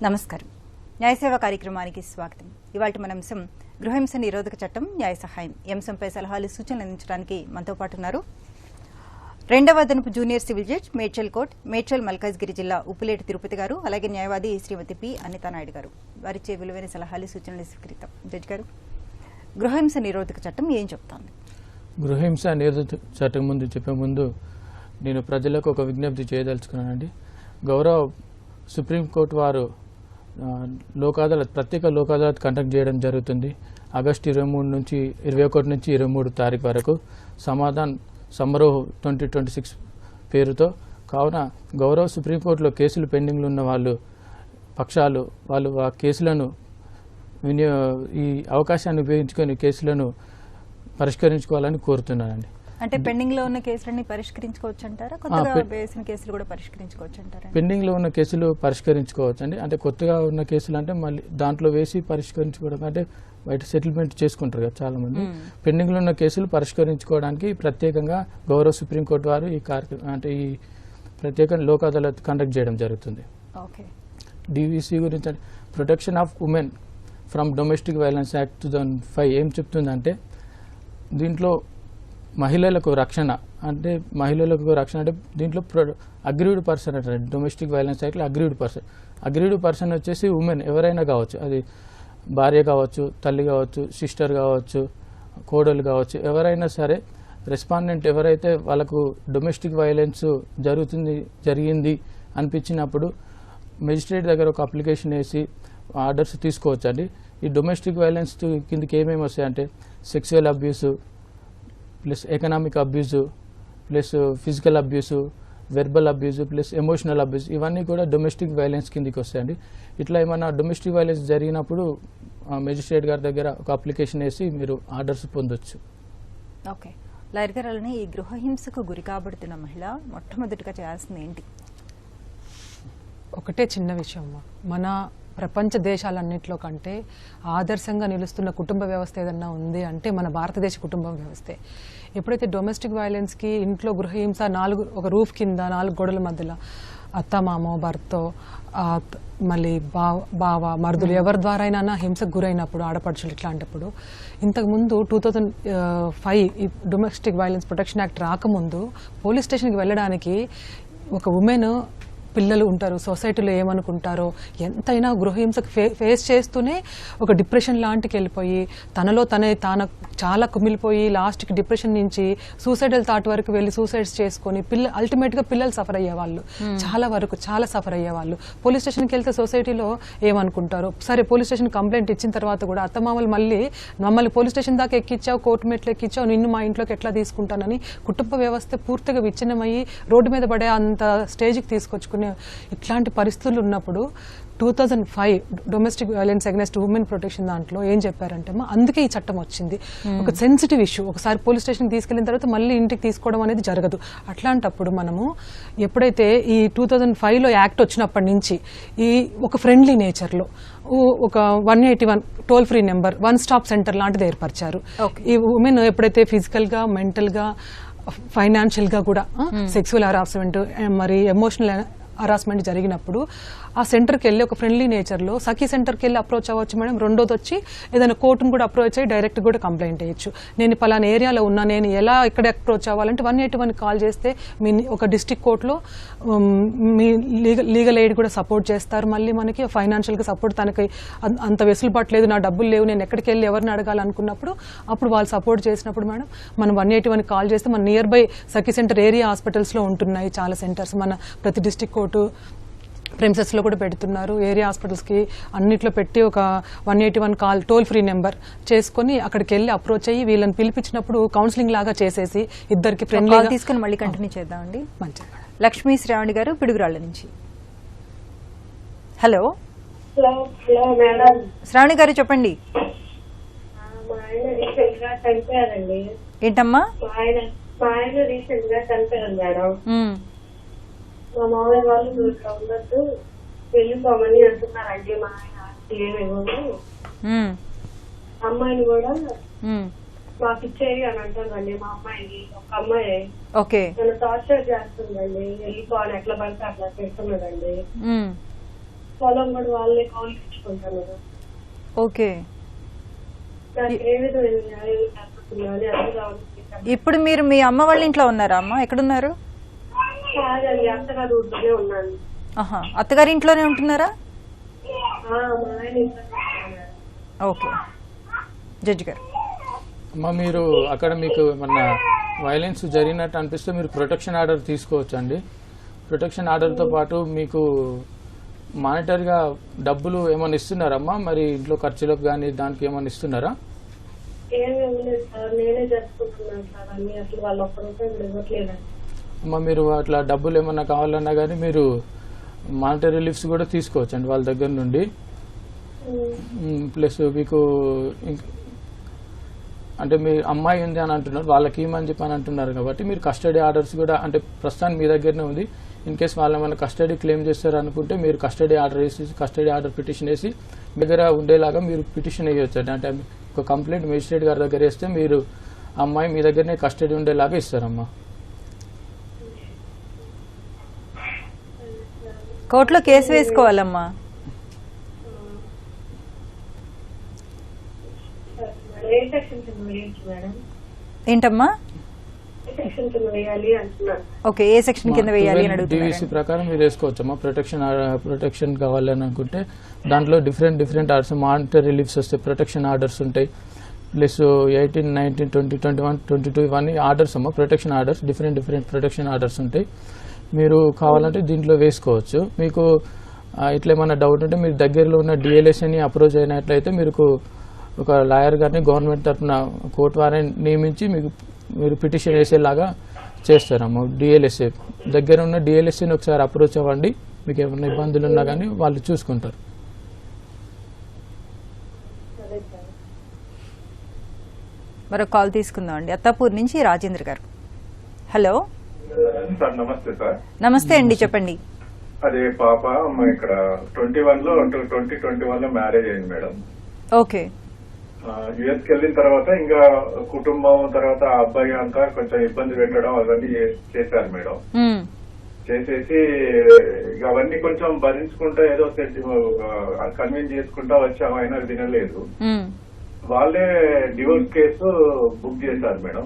నమస్కారం. న్యాయసేవ కార్యక్రమానికి స్వాగతం. ఇవాళ మన అంశం గృహహింస నిరోధక చట్టం, న్యాయ సహాయం. ఈ అంశంపై సలహాలు, సూచనలు అందించడానికి మనతో పాటు ఉన్నారు రెండవ అదనపు junior civil judge Medchal court, Medchal Malkajgiri జిల్లా ఉప్పులేటి తిరుపతి గారు, అలాగే న్యాయవాది శ్రీమతి పి అనితానాయుడు గారు. వారిచ్చే విలువైన సలహాలు, సూచనలు స్వీకరిద్దాం. జడ్జి గారు, గృహహింస నిరోధక చట్టం ఏం చెప్తాను? గృహహింస నిరోధక చట్టం ముందు చెప్పే ముందు నేను ప్రజలకు ఒక విజ్ఞప్తి చేయదలుచుకున్నానండి. గౌరవ సుప్రీంకోర్టు వారు ప్రత్యేక లోక్ అదాలత్ కండక్ట్ చేయడం జరుగుతుంది. ఆగస్టు 23 నుంచి 21 నుంచి 23 తారీఖు వరకు సమారోహ్ 2026 పేరుతో. కావున గౌరవ సుప్రీంకోర్టులో కేసులు పెండింగ్లు ఉన్న వాళ్ళు ఆ కేసులను ఈ అవకాశాన్ని ఉపయోగించుకొని కేసులను పరిష్కరించుకోవాలని కోరుతున్నానండి. అంటే పెండింగ్ లో ఉన్న కేసులన్నీ పరిష్కరించుకోవచ్చు అంటారా? కొత్తగా వేసిన కేసులు కూడా పరిష్కరించుకోవచ్చు అంటారా? పెండింగ్ లో ఉన్న కేసులు పరిష్కరించుకోవచ్చు అండి. అంటే కొత్తగా ఉన్న కేసులు అంటే మళ్ళీ దాంట్లో వేసి పరిష్కరించుకోవడం అంటే బయట సెటిల్మెంట్ చేసుకుంటారు కదా చాలా మంది. పెండింగ్ లో ఉన్న కేసులు పరిష్కరించుకోవడానికి ప్రత్యేకంగా గౌరవ సుప్రీంకోర్టు వారు ఈ ప్రత్యేక లోక్ అదాలత్ కండక్ట్ చేయడం జరుగుతుంది. డివిసి గురించి protection of women from domestic violence act 2005 ఏం చెప్తుందంటే దీంట్లో మహిళలకు రక్షణ అంటే దీంట్లో అగ్రీవ్డ్ పర్సన్ అంటారు. డొమెస్టిక్ వైలెన్స్ యాక్ట్లో అగ్రీవ్డ్ పర్సన్ వచ్చేసి ఉమెన్ ఎవరైనా కావచ్చు, అది భార్య కావచ్చు, తల్లి కావచ్చు, సిస్టర్ కావచ్చు, కోడలు కావచ్చు, ఎవరైనా సరే రెస్పాండెంట్ ఎవరైతే వాళ్ళకు డొమెస్టిక్ వైలెన్స్ జరిగింది అనిపించినప్పుడు మెజిస్ట్రేట్ దగ్గర ఒక అప్లికేషన్ వేసి ఆర్డర్స్ తీసుకోవచ్చు అండి. ఈ డొమెస్టిక్ వైలెన్స్ కిందకి ఏమేమి వస్తాయంటే sexual abuse plus economic abuse plus physical abuse, verbal abuse plus emotional abuse, ఇవన్నీ కూడా డొమెస్టిక్ వైలెన్స్ కిందకి వస్తాయండి. ఇట్లా ఏమైనా డొమెస్టిక్ వైలెన్స్ జరిగినప్పుడు మెజిస్ట్రేట్ గారి దగ్గర ఒక అప్లికేషన్ వేసి మీరు ఆర్డర్స్ పొందొచ్చు. ఓకే, లాయర్ గారు, అలానే ఈ గృహహింసకు గురి కాబడుతున్న మహిళ మొట్టమొదటిగా చేయాల్సింది ఏంటి? ఒకటే చిన్న విషయం, మన ప్రపంచ దేశాలన్నింటిలో కంటే ఆదర్శంగా నిలుస్తున్న కుటుంబ వ్యవస్థ ఏదన్నా ఉంది అంటే మన భారతదేశ కుటుంబ వ్యవస్థే. ఎప్పుడైతే డొమెస్టిక్ వైలెన్స్కి ఇంట్లో గృహహింస ఒక రూఫ్ కింద 4 గోడల మధ్యలో అత్తమామో భర్తో మళ్ళీ బావ మరుదులు ఎవరి ద్వారా అయినా హింసకు గురైనప్పుడు ఆడపడుచులు ఇట్లాంటప్పుడు, ఇంతకుముందు 2005 ఈ డొమెస్టిక్ వైలెన్స్ ప్రొటెక్షన్ యాక్ట్ రాకముందు పోలీస్ స్టేషన్కి వెళ్ళడానికి ఒక ఉమెన్, పిల్లలు ఉంటారు, సొసైటీలో ఏమనుకుంటారో ఎంతైనా గృహహింసకు ఫేస్ చేస్తూనే ఒక డిప్రెషన్ లాంటికి వెళ్ళిపోయి తాను చాలా కుమిలిపోయి లాస్ట్కి డిప్రెషన్ నుంచి సూసైడల్ థాట్ వరకు వెళ్ళి సూసైడ్స్ చేసుకొని అల్టిమేట్గా పిల్లలు సఫర్ అయ్యేవాళ్ళు, చాలా సఫర్ అయ్యేవాళ్ళు. పోలీస్ స్టేషన్కి వెళ్తే సొసైటీలో ఏమనుకుంటారు, సరే పోలీస్ స్టేషన్ కంప్లైంట్ ఇచ్చిన తర్వాత కూడా అత్తమామలు మమ్మల్ని పోలీస్ స్టేషన్ దాకా ఎక్కించావు, కోర్టు మెట్లు ఎక్కించావు, నిన్ను మా ఇంట్లోకి ఎట్లా తీసుకుంటానని కుటుంబ వ్యవస్థ పూర్తిగా విచ్ఛిన్నమయ్యి రోడ్డు మీద పడే అంత స్టేజ్కి తీసుకొచ్చుకుని ఇట్లాంటి పరిస్థితులు ఉన్నప్పుడు 2005 domestic violence against women protection దాంట్లో ఏం చెప్పారంటే అందుకే ఈ చట్టం వచ్చింది. ఒక సెన్సిటివ్ ఇష్యూ, ఒకసారి పోలీస్ స్టేషన్కి తీసుకెళ్లిన తర్వాత మళ్ళీ ఇంటికి తీసుకోవడం అనేది జరగదు. అట్లాంటప్పుడు మనము ఎప్పుడైతే ఈ 2005లో యాక్ట్ వచ్చినప్పటి నుంచి ఈ ఒక ఫ్రెండ్లీ నేచర్లో ఒక 181 toll free number, 1 stop centre లాంటిది ఏర్పరిచారు. ఈ ఉమెన్ ఎప్పుడైతే ఫిజికల్గా, మెంటల్గా, ఫైనాన్షియల్గా కూడా సెక్సువల్ హరాస్మెంట్ మరి ఎమోషనల్ హరాస్మెంట్ జరిగినప్పుడు ఆ సెంటర్కి వెళ్ళి ఒక ఫ్రెండ్లీ నేచర్లో సఖీ సెంటర్కి వెళ్ళి అప్రోచ్ అవ్వచ్చు మేడం. రెండోది వచ్చి ఏదైనా కోర్టును కూడా అప్రోచ్ అయ్యి డైరెక్ట్ కూడా కంప్లైంట్ చేయొచ్చు. నేను పలానా ఏరియాలో ఉన్నా, నేను ఎలా ఇక్కడ అప్రోచ్ అవ్వాలంటే 181 కాల్ చేస్తే మీ ఒక డిస్ట్రిక్ట్ కోర్టులో మీ లీగల్ ఎయిడ్ కూడా సపోర్ట్ చేస్తారు. మళ్ళీ మనకి ఫైనాన్షియల్గా సపోర్ట్, తనకి అంత వెసులుబాటు లేదు, నా డబ్బులు లేవు, నేను ఎక్కడికి వెళ్ళి ఎవరిని అడగాలనుకున్నప్పుడు అప్పుడు వాళ్ళు సపోర్ట్ చేసినప్పుడు మేడం మనం 181 కాల్ చేస్తే మన near by Sakhi centre area హాస్పిటల్స్లో ఉంటున్నాయి చాలా సెంటర్స్, మన ప్రతి డిస్ట్రిక్ట్ కోర్టు ప్రెమిసెస్లో కూడా పెడుతున్నారు. ఏరియా హాస్పిటల్స్కి అన్నిట్లో పెట్టి ఒక 181 కాల్ టోల్ ఫ్రీ నెంబర్ చేసుకుని అక్కడికి వెళ్ళి అప్రోచ్ అయ్యి వీళ్ళని పిలిపించినప్పుడు కౌన్సిలింగ్ లాగా చేసేసి ఇద్దరికి ఫ్రెండ్లీ తీసుకుని మళ్ళీ కంటిన్యూ చేద్దామండి. మంచిది. లక్ష్మీ శ్రావణి గారు పిడుగురాళ్ల నుంచి. హలో శ్రావణి గారు, చెప్పండి. ఏంటమ్మా? మా ఆయన రీసెంట్ గా చనిపోయారు మేడం. మా మామయ్య వాళ్ళు ఇట్లా ఉన్నట్టు వెళ్ళిపోమని అంటున్నారండి. మా ఆయన ఏమేమో అమ్మాయిని కూడా మాకు ఇచ్చేది అని అంటుందండి. మా అమ్మాయిని, ఒక అమ్మాయి నన్ను టార్చర్ చేస్తుందండి. వెళ్ళిపో అని ఎట్లా పడితే అట్లా పెడుతున్నాడండి. పొలం కూడా వాళ్ళే కౌలుకి ఇచ్చుకుంటాను కదా. ఓకే. నాకు ఏ విధమైన న్యాయం జరుగుతుందో అని అర్థం కావాలి. ఇప్పుడు మీరు మీ అమ్మ వాళ్ళ ఇంట్లో ఉన్నారా అమ్మ? ఎక్కడున్నారు? కాదండి, అత్తగారు ఊరిలోనే ఉన్నాను. ఆహా, అత్తగారి ఇంట్లోనే ఉంటున్నారా? మా ఆయన ఇంట్లో ఉంటున్నారు. ఓకే జడ్జి గారు. అమ్మ మీరు అక్కడ మీకు ఏమన్నా వైలెన్స్ జరిగినట్టు అనిపిస్తే మీరు ప్రొటెక్షన్ ఆర్డర్ తీసుకోవచ్చు అండి. ప్రొటెక్షన్ ఆర్డర్తో పాటు మీకు మానిటరీగా డబ్బులు ఏమైనా ఇస్తున్నారమ్మా? మరి ఇంట్లో ఖర్చులకు కానీ దానికి ఏమైనా ఇస్తున్నారా? ఏమేమి లేదు సార్, నేనే జరుపుకుంటున్నాను సార్ అన్ని. అసలు వాళ్ళు ఒక్క రూపాయి కూడా ఇవ్వట్లేదండి. అమ్మ మీరు అట్లా డబ్బులు ఏమన్నా కావాలన్నా కానీ మీరు మానిటరీ రిలీఫ్స్ కూడా తీసుకోవచ్చు అండి వాళ్ళ దగ్గర నుండి. ప్లస్ మీకు అంటే మీ అమ్మాయి ఉంది అని అంటున్నారు, వాళ్ళకి ఏమని చెప్పి అని అంటున్నారు కాబట్టి మీరు కస్టడీ ఆర్డర్స్ కూడా అంటే ప్రస్తుతానికి మీ దగ్గరనే ఉంది. ఇన్ కేసు వాళ్ళు ఏమైనా కస్టడీ క్లెయిమ్ చేస్తారు అనుకుంటే మీరు కస్టడీ ఆర్డర్ పిటిషన్ వేసి మీ దగ్గర ఉండేలాగా మీరు పిటిషన్ వేయవచ్చు. అంటే ఒక కంప్లైంట్ మేజిస్ట్రేట్ గారి దగ్గర వేస్తే మీరు అమ్మాయి మీ దగ్గరనే కస్టడీ ఉండేలాగా ఇస్తారమ్మా. కోర్టులో కేసు వేసుకోవాలమ్మా. ఏ సెక్షన్ కింద వేయచ్చు మేడం? ఏంటమ్మా? ఏ సెక్షన్ కింద వేయాలి అంటున్నారు. ఓకే, ఏ సెక్షన్ కింద వేయాలి అని అడుగుతున్నారు. DVC ప్రకారం మీరు వేసుకోవచ్చమ్మా. ప్రొటెక్షన్ కావాలని అనుకుంటే దాంట్లో డిఫరెంట్ ఆర్డర్స్ మానిటరీ రిలీఫ్స్ వస్తాయి, ప్రొటెక్షన్ ఆర్డర్స్ ఉంటాయి. ప్లస్ 18, 19, 20, 21, 22 ఇవన్నీ ఆర్డర్స్ అమ్మా, protection orders. Different protection orders ఉంటాయి. మీరు కావాలంటే దీంట్లో వేసుకోవచ్చు. మీకు ఇట్లా ఏమైనా డౌట్ ఉంటే మీరు దగ్గరలో ఉన్న DLSని అప్రోచ్ అయినట్లయితే మీకు ఒక లాయర్ గారిని గవర్నమెంట్ తరఫున కోర్టు వారిని నియమించి మీరు పిటిషన్ వేసేలాగా చేస్తారమ్మా. DLSA దగ్గర ఉన్న DLSని ఒకసారి అప్రోచ్ అవ్వండి. మీకు ఏమైనా ఇబ్బందులు ఉన్నా కానీ వాళ్ళు చూసుకుంటారు. మరొక కాల్ తీసుకుందాం అండి. అత్తాపూర్ నుంచి రాజేంద్ర గారు. హలో సార్, నమస్తే సార్. నమస్తే అండి, చెప్పండి. అదే పాప ఇక్కడ 2021 లో మ్యారేజ్ అయింది మేడం. ఓకే. యుఎస్కి వెళ్ళిన తర్వాత ఇంకా కుటుంబం తర్వాత ఆ అబ్బాయి అంతా కొంచెం ఇబ్బంది పెట్టడం అవన్నీ చేశారు మేడం. చేసేసి అవన్నీ కొంచెం భరించుకుంటా ఏదో కన్విన్స్ చేసుకుంటా వచ్చాము, అయినా వినలేదు. వాళ్ళే డివోర్స్ కేసు బుక్ చేశారు మేడం.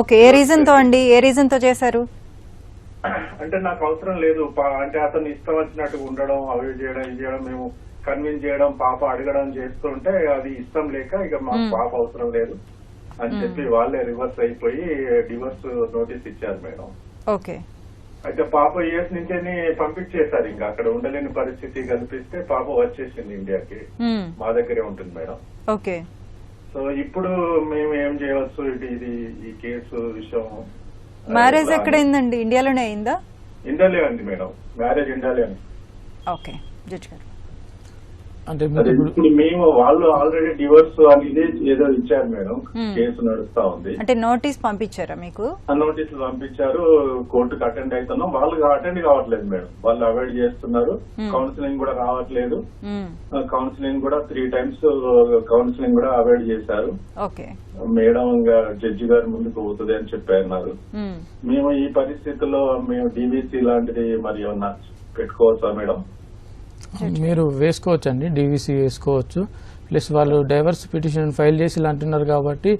ఓకే, ఏ రీజన్ తో అండి? ఏ రీజన్ తో చేశారు? అంటే నాకు అవసరం లేదు, అంటే అతను ఇష్టం వచ్చినట్టు ఉండడం, అవి చేయడం, ఇది చేయడం, మేము కన్విన్స్ చేయడం, పాప అడగడం చేస్తుంటే అది ఇష్టం లేక ఇక మాకు పాప అవసరం లేదు అని చెప్పి వాళ్ళే రివర్స్ అయిపోయి డివోర్స్ నోటీస్ ఇచ్చారు మేడం. ఓకే. అయితే పాప యుఎస్ నుంచి పంపించేశారు, ఇంకా అక్కడ ఉండలేని పరిస్థితి కల్పిస్తే పాప వచ్చేసింది ఇండియాకి. మా దగ్గరే ఉంటుంది మేడం. ఓకే. సో ఇప్పుడు మేము ఏం చేయవచ్చు? ఇది ఈ కేసు విషయం. మ్యారేజ్ ఎక్కడైందండి? ఇండియాలోనే అయిందా? ఇండియాలో ఉంది మేడం, మ్యారేజ్ ఇండియాలో ఉంది. ఓకే జడ్జి గారు. అంటే ఇప్పుడు మేము వాళ్ళు ఆల్రెడీ డివోర్స్ అనేది ఏదో ఇచ్చారు మేడం, కేసు నడుస్తా ఉంది. అంటే నోటీస్ పంపించారా మీకు? నోటీసులు పంపించారు, కోర్టుకు అటెండ్ అవుతున్నాం. వాళ్ళు అటెండ్ కావట్లేదు మేడం, వాళ్ళు అవాయిడ్ చేస్తున్నారు. కౌన్సిలింగ్ కూడా రావట్లేదు. కౌన్సిలింగ్ కూడా 3 times కౌన్సిలింగ్ కూడా అవాయిడ్ చేశారు. ఓకే. మేడం జడ్జి గారి ముందుకు పోతుంది అని చెప్పి అన్నారు. మేము ఈ పరిస్థితుల్లో మేము DVC లాంటిది మరి ఏమన్నా పెట్టుకోవచ్చా మేడం? మీరు వేసుకోవచ్చు అండి, DVC వేసుకోవచ్చు. ప్లస్ వాళ్ళు డైవర్స్ పిటిషన్ ఫైల్ చేసి అంటున్నారు కాబట్టి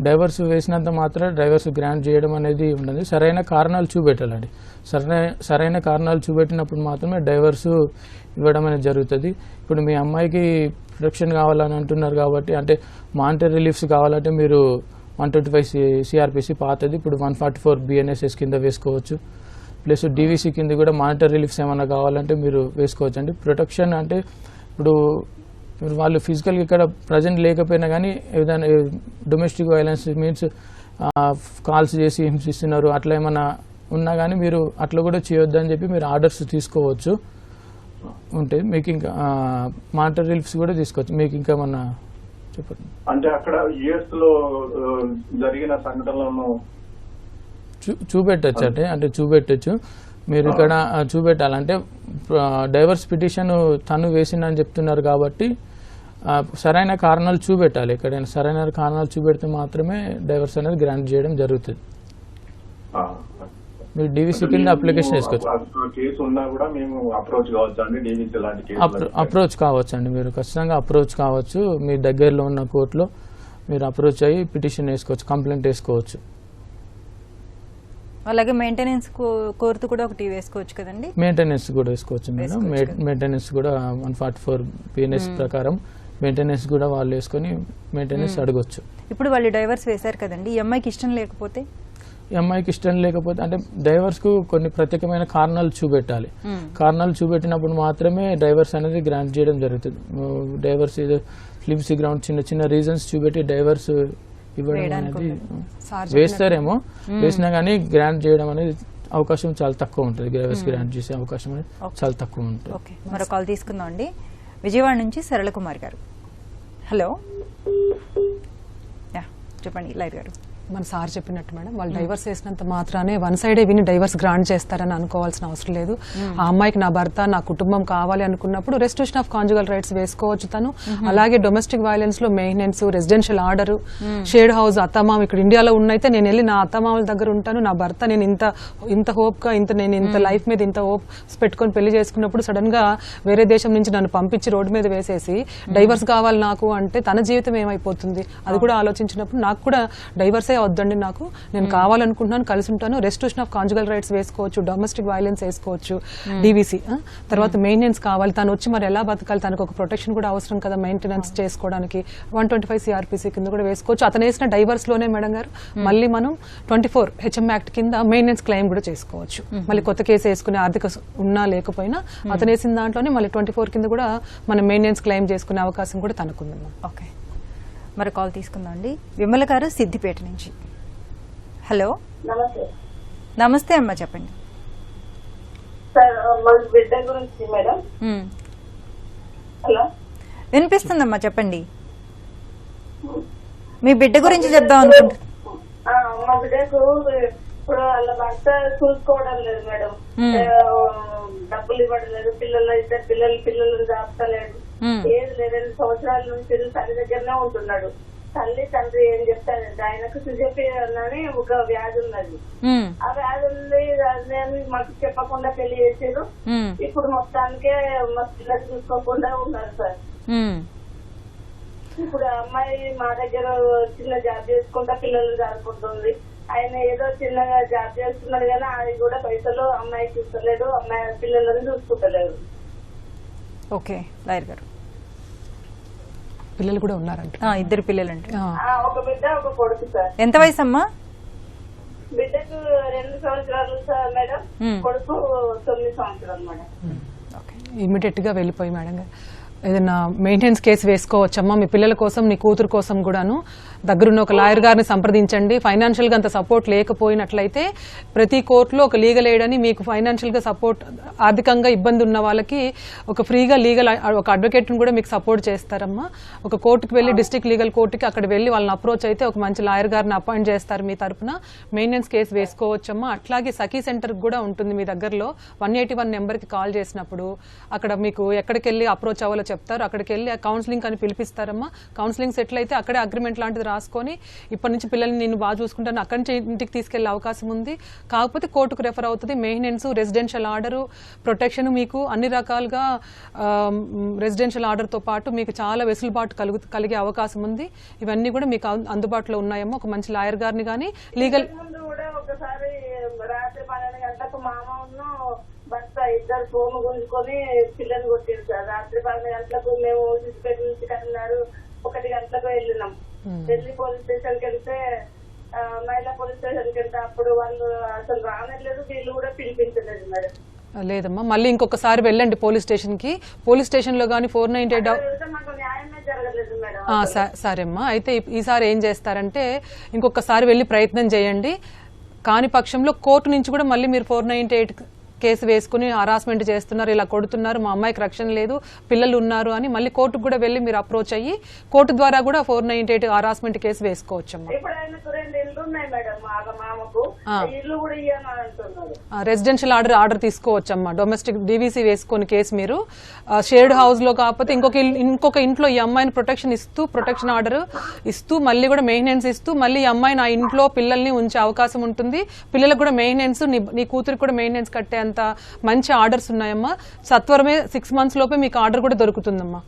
డైవర్స్ వేసినంత మాత్రం డైవర్స్ గ్రాంట్ చేయడం అనేది ఉండదు. సరైన కారణాలు చూపెట్టాలండి. సరైన కారణాలు చూపెట్టినప్పుడు మాత్రమే డైవర్స్ ఇవ్వడం అనేది జరుగుతుంది. ఇప్పుడు మీ అమ్మాయికి ప్రొటెక్షన్ కావాలని అంటున్నారు కాబట్టి, అంటే మానిటరీ రిలీఫ్స్ కావాలంటే మీరు 125 CRPC పాతది ఇప్పుడు 144 BNSS కింద వేసుకోవచ్చు. ప్లస్ DVC కింద కూడా మానిటరీ రిలీఫ్స్ ఏమైనా కావాలంటే మీరు వేసుకోవచ్చు అండి. ప్రొటెక్షన్ అంటే ఇప్పుడు వాళ్ళు ఫిజికల్గా ఇక్కడ ప్రజెంట్ లేకపోయినా కానీ ఏదైనా డొమెస్టిక్ వైలెన్స్ మీన్స్ కాల్స్ చేసి హింసిస్తున్నారు అట్లా ఏమైనా ఉన్నా కానీ మీరు అట్లా కూడా చేయొద్దని చెప్పి మీరు ఆర్డర్స్ తీసుకోవచ్చు. ఉంటే మీకు ఇంకా మానిటరీ రిలీఫ్స్ కూడా తీసుకోవచ్చు. మీకు ఇంకా ఏమన్నా చెప్పండి. అంటే అక్కడ యుఎస్ లో జరిగిన సంఘటనలను చూపెట్టచ్చు అంటే చూపెట్టచ్చు. మీరు ఇక్కడ చూపెట్టాలంటే డైవర్స్ పిటిషన్ తను వేసిందని చెప్తున్నారు కాబట్టి సరైన కారణాలు చూపెట్టాలి. ఎక్కడైనా సరైన కారణాలు చూపెడితే మాత్రమే డైవర్స్ అనేది గ్రాంట్ చేయడం జరుగుతుంది. మీరు డీవీసీ కింద అప్లికేషన్ వేసుకోవచ్చు. కేసు ఉన్నా కూడా మేము అప్రోచ్ కావచ్చు అండి డీవీసీ లాంటి కేసు? అప్రోచ్ కావచ్చు అండి, మీరు ఖచ్చితంగా అప్రోచ్ కావచ్చు. మీ దగ్గరలో ఉన్న కోర్టులో మీరు అప్రోచ్ అయ్యి పిటిషన్ వేసుకోవచ్చు, కంప్లైంట్ వేసుకోవచ్చు. అలాగే మెయింటెనెన్స్ కోర్టు కూడా ఒకటి వేసుకోవచ్చు కదండి? మెయింటెనెన్స్ కూడా వేసుకోవచ్చు మేడం. మెయింటెనెన్స్ కూడా 144 PNS ప్రకారం మెయింటెనెన్స్ కూడా వాళ్ళు వేసుకొని మెయింటెనెన్స్ అడగొచ్చు. ఇప్పుడు వాళ్ళు డైవర్స్ వేశారు కదండి, ఈ అమ్మాయికి ఇష్టం లేకపోతే? ఈ అమ్మాయికి ఇష్టం లేకపోతే అంటే డైవర్స్ కు కొన్ని ప్రత్యేకమైన కారణాలు చూపెట్టాలి. కారణాలు చూపెట్టినప్పుడు మాత్రమే డైవర్స్ అనేది గ్రాంట్ చేయడం జరుగుతుంది. డైవర్స్ ఫ్లిప్సీ గ్రౌండ్ చిన్న చిన్న రీజన్స్ చూపెట్టి డైవర్స్ ఇవ్వడం అనేది వేస్తారేమో, వేసినా కానీ గ్రాంట్ చేయడం అనేది అవకాశం చాలా తక్కువ ఉంటుంది. డైవర్స్ గ్రాంట్ చేసే అవకాశం అనేది చాలా తక్కువ ఉంటుంది. ఓకే, మరో కాల్ తీసుకుందాం అండి. విజయవాడ నుంచి సరళ కుమార్ గారు. హలో, చెప్పండి లాయర్ గారు. మన సార్ చెప్పినట్టు మేడం, వాళ్ళు డైవర్స్ చేసినంత మాత్రానే వన్ సైడే విని డైవర్స్ గ్రాంట్ చేస్తారని అనుకోవాల్సిన అవసరం లేదు. ఆ అమ్మాయికి నా భర్త, నా కుటుంబం కావాలి అనుకున్నప్పుడు రెస్ట్రిక్షన్ ఆఫ్ కాంజుగల్ రైట్స్ వేసుకోవచ్చు తను. అలాగే డొమెస్టిక్ వైలెన్స్ లో maintenance, residential order, shared house, అత్తమామ ఇక్కడ ఇండియాలో ఉన్నైతే నేను వెళ్ళి నా అత్తమామల దగ్గర ఉంటాను, నా భర్త నేను ఇంత హోప్ గా నేను ఇంత లైఫ్ మీద ఇంత హోప్ పెట్టుకొని పెళ్లి చేసుకున్నప్పుడు సడన్ గా వేరే దేశం నుంచి నన్ను పంపించి రోడ్డు మీద వేసేసి డైవర్స్ కావాలి నాకు అంటే తన జీవితం ఏమైపోతుంది? అది కూడా ఆలోచించినప్పుడు నాకు కూడా డైవర్స్ వద్దండి, నాకు నేను కావాలనుకుంటున్నాను, కలిసి ఉంటాను, రెస్ట్రిక్షన్ ఆఫ్ కాంజుగల్ రైట్స్ వేసుకోవచ్చు, డొమెస్టిక్ వైలెన్స్ వేసుకోవచ్చు, డీవీసీ. తర్వాత మెయింటెనెన్స్ కావాలి, తను వచ్చి మరి ఎలా బతకాలి, తనకు ఒక ప్రొటెక్షన్ కూడా అవసరం కదా మెయింటెనెన్స్ చేసుకోవడానికి, 125 CRPC కింద కూడా వేసుకోవచ్చు. అతను వేసిన డైవర్స్ లోనే మేడం గారు మళ్ళీ మనం 24 HM యాక్ట్ కింద మెయింటెనెన్స్ క్లెయిమ్ కూడా చేసుకోవచ్చు. మళ్ళీ కొత్త కేసు వేసుకునే ఆర్థిక ఉన్నా లేకపోయినా అతను వేసిన దాంట్లోనే మళ్ళీ 24 కింద కూడా మనం మెయింటెనెన్స్ క్లెయిమ్ చేసుకునే అవకాశం కూడా తనకుంది. ఓకే, మరి కాల్ తీసుకుందాం అండి. విమల గారు సిద్దిపేట నుంచి. హలో, నమస్తే. నమస్తే అమ్మా, చెప్పండి. సార్ మా బిడ్డ గురించి మేడం. హలో, వినిపిస్తుందమ్మా, చెప్పండి. మీ బిడ్డ గురించి చెప్దాం అనుకుంటున్నా. మా బిడ్డకు ఇప్పుడు వాళ్ళ భర్త చూసుకోవడం లేదు మేడం, డబ్బులు ఇవ్వడం లేదు, ఇద్దరు పిల్లలను దాస్తలేదు, ఏది లేదు. 2 సంవత్సరాల నుంచి తల్లి దగ్గరనే ఉంటున్నాడు. తల్లి తండ్రి ఏం చెప్తారంటే ఆయనకు సిజేపియన్ అని ఒక వ్యాధి ఉన్నది, ఆ వ్యాధి ఉంది మాకు చెప్పకుండా పెళ్లి చేసారు. ఇప్పుడు మొత్తానికే మా పిల్లలు చూసుకోకుండా ఉన్నారు సార్. ఇప్పుడు అమ్మాయి మా దగ్గర చిన్న జాబ్ చేసుకుంటా పిల్లలు చదువుకుంటుంది. ఆయన ఏదో చిన్నగా జాబ్ చేస్తున్నాడు కానీ అది కూడా పైసలు అమ్మాయికి ఇస్తలేడు, అమ్మాయి పిల్లలను చూసుకుంటలేడు. ఓకే లాయర్ గారు, పిల్లలు కూడా ఉన్నారంట? 2 పిల్లలంటే ఒక బిడ్డ ఒక కొడుకు సార్. ఎంత వయసు అమ్మా? బిడ్డకు 2 సంవత్సరాలు సార్ మేడం, కొడుకు 9 సంవత్సరాలు మేడం. ఇమ్మీడియట్ గా వెళ్ళిపోయి మేడం గారు ఏదైనా మెయింటెనెన్స్ కేసు వేసుకోవచ్చమ్మా మీ పిల్లల కోసం, నీ కూతురు కోసం కూడాను. దగ్గరున్న ఒక లాయర్ గారిని సంప్రదించండి. ఫైనాన్షియల్ గా అంత సపోర్ట్ లేకపోయినట్లయితే ప్రతి కోర్టులో ఒక లీగల్ ఎయిడ్ అని మీకు ఫైనాన్షియల్ గా సపోర్ట్, ఆర్థికంగా ఇబ్బంది ఉన్న వాళ్ళకి ఒక ఫ్రీగా లీగల్ ఒక అడ్వకేట్ ని కూడా మీకు సపోర్ట్ చేస్తారమ్మా. ఒక కోర్టుకు వెళ్లి, డిస్ట్రిక్ట్ లీగల్ కోర్టుకి అక్కడ వెళ్లి వాళ్ళని అప్రోచ్ అయితే ఒక మంచి లాయర్ గారిని అపాయింట్ చేస్తారు మీ తరపున. మెయింటెనెన్స్ కేసు వేసుకోవచ్చమ్మా. అట్లాగే సఖీ సెంటర్ కూడా ఉంటుంది మీ దగ్గరలో. 181 నెంబర్ కి కాల్ చేసినప్పుడు అక్కడ మీకు ఎక్కడికి వెళ్లి అప్రోచ్ అవ్వాలో చెప్తారు. అక్కడికి వెళ్లి కౌన్సిలింగ్ అని పిలిపిస్తారమ్మా. కౌన్సిలింగ్ సెటిల్ అయితే అక్కడే అగ్రిమెంట్ లాంటిది రాసుకొని ఇప్పటి నుంచి పిల్లల్ని నేను బాగా చూసుకుంటాను అక్కడి నుంచి ఇంటికి తీసుకెళ్లే అవకాశం ఉంది. కాకపోతే కోర్టుకు రెఫర్ అవుతుంది. మెయింటెనెన్స్, రెసిడెన్షియల్ ఆర్డర్, ప్రొటెక్షన్ మీకు అన్ని రకాలుగా రెసిడెన్షియల్ ఆర్డర్ తో పాటు మీకు చాలా వెసులుబాటు కలిగే అవకాశం ఉంది. ఇవన్నీ కూడా మీకు అందుబాటులో ఉన్నాయమ్మా. ఒక మంచి లాయర్ గారిని కానీ లీగల్ ఒకసారి రాత్రి 12 గంటలకు మామను భర్త ఇద్దరు ఫోన్ గుంజుకొని పిల్లలు కొట్టారు సార్. రాత్రి 12 గంటలకు మేము సిద్దిపేట నుంచి కన్నారు 1 గంటలకు వెళ్ళినాం. ఢిల్లీ పోలీస్ స్టేషన్ కి వెళ్తే, మహిళా పోలీస్ స్టేషన్ కి వెళ్తే అప్పుడు వాళ్ళు అసలు రానట్లేదు, వీళ్ళు కూడా పిలిపించలేదు మేడం. లేదమ్మా, మళ్ళీ ఇంకొకసారి వెళ్ళండి పోలీస్ స్టేషన్ కి. పోలీస్ స్టేషన్ లో గానీ 498 మాకు న్యాయమే జరగలేదు మేడం. సరేమ్మా, అయితే ఈసారి ఏం చేస్తారంటే ఇంకొకసారి వెళ్ళి ప్రయత్నం చేయండి. కాని పక్షంలో కోర్టు నుంచి కూడా మళ్ళీ మీరు 498 కేసు వేసుకుని హరాస్మెంట్ చేస్తున్నారు, ఇలా కొడుతున్నారు, మా అమ్మాయికి రక్షణ లేదు, పిల్లలు ఉన్నారు అని మళ్ళీ కోర్టుకు కూడా వెళ్ళి మీరు అప్రోచ్ అయ్యి కోర్టు ద్వారా కూడా 498 హరాస్మెంట్ కేసు వేసుకోవచ్చమ్మా. ఇప్పుడు ఆయనకు 2 ఇల్లు ఉన్నాయి మేడం మా మామకు, ఇల్లు కూడా ఇయ్యని అంటున్నారు. రెసిడెన్షియల్ ఆర్డర్ తీసుకోవచ్చమ్మా. డొమెస్టిక్ డీవీసీ వేసుకొని కేసు మీరు షేర్డ్ హౌస్ లో కాకపోతే ఇంకొక ఇంట్లో ఈ అమ్మాయిని ప్రొటెక్షన్ ఆర్డర్ ఇస్తూ మళ్ళీ కూడా మెయింటెనెన్స్ ఇస్తూ మళ్ళీ ఈ అమ్మాయిని ఆ ఇంట్లో పిల్లల్ని ఉంచే అవకాశం ఉంటుంది. పిల్లలకు కూడా మెయింటెనెన్స్, నీ కూతురికి కూడా మెయింటెనెన్స్ కట్టేంత మంచి ఆర్డర్స్ ఉన్నాయమ్మా. సత్వరమే 6 months లోపే మీకు ఆర్డర్ కూడా దొరుకుతుందమ్మా.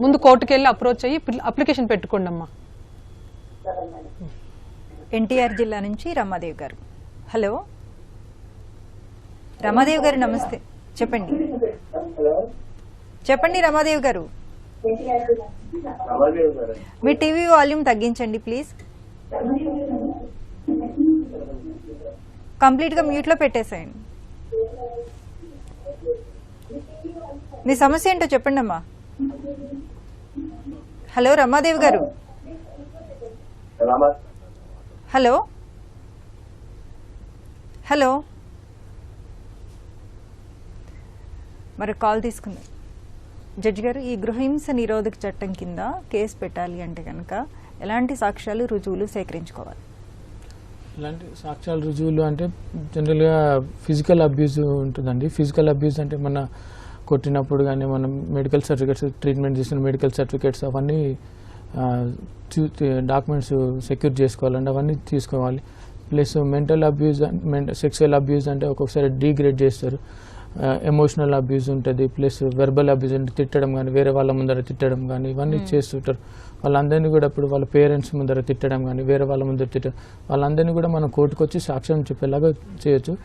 ముందు కోర్టుకు వెళ్ళి అప్రోచ్ అయ్యి అప్లికేషన్ పెట్టుకోండి అమ్మా. ఎన్టీఆర్ జిల్లా నుంచి రమాదేవి గారు. హలో రమాదేవి గారు, నమస్తే. చెప్పండి చెప్పండి రమాదేవి గారు. మీ టీవీ వాల్యూమ్ తగ్గించండి ప్లీజ్. కంప్లీట్ గా మ్యూట్ లో పెట్టేసేయండి. మీ సమస్య ఏంటో చెప్పండి అమ్మా. హలో రమాదేవి గారు. హలో హలో మరి కాల్ తీసుకుందాం. జడ్జి గారు, ఈ గృహహింస నిరోధక చట్టం కింద కేసు పెట్టాలి అంటే కనుక ఎలాంటి సాక్ష్యాలు రుజువులు సేకరించుకోవాలి? ఇలాంటి సాక్ష్యాలు రుజువులు అంటే జనరల్గా ఫిజికల్ అబ్యూజ్ ఉంటుందండి. ఫిజికల్ అబ్యూజ్ అంటే మన కొట్టినప్పుడు కానీ మనం మెడికల్ సర్టిఫికేట్స్, ట్రీట్మెంట్ చేసిన మెడికల్ సర్టిఫికేట్స్ అవన్నీ డాక్యుమెంట్స్ సెక్యూర్ చేసుకోవాలండి, అవన్నీ తీసుకోవాలి. Plus mental abuse, sexual abuse అంటే ఒక్కొక్కసారి డీగ్రేడ్ చేస్తారు. ఎమోషనల్ అబ్యూజ్ ఉంటుంది. ప్లస్ వెర్బల్ అబ్యూజ్ అంటే తిట్టడం కానీ, వేరే వాళ్ళ ముందర తిట్టడం కానీ ఇవన్నీ చేస్తుంటారు. వాళ్ళందరినీ కూడా ఇప్పుడు వాళ్ళ పేరెంట్స్ ముందర తిట్టడం కానీ, వేరే వాళ్ళ ముందర తిట్టడం, వాళ్ళందరినీ కూడా మనం కోర్టుకు వచ్చి సాక్ష్యం చెప్పేలాగా చేయొచ్చు.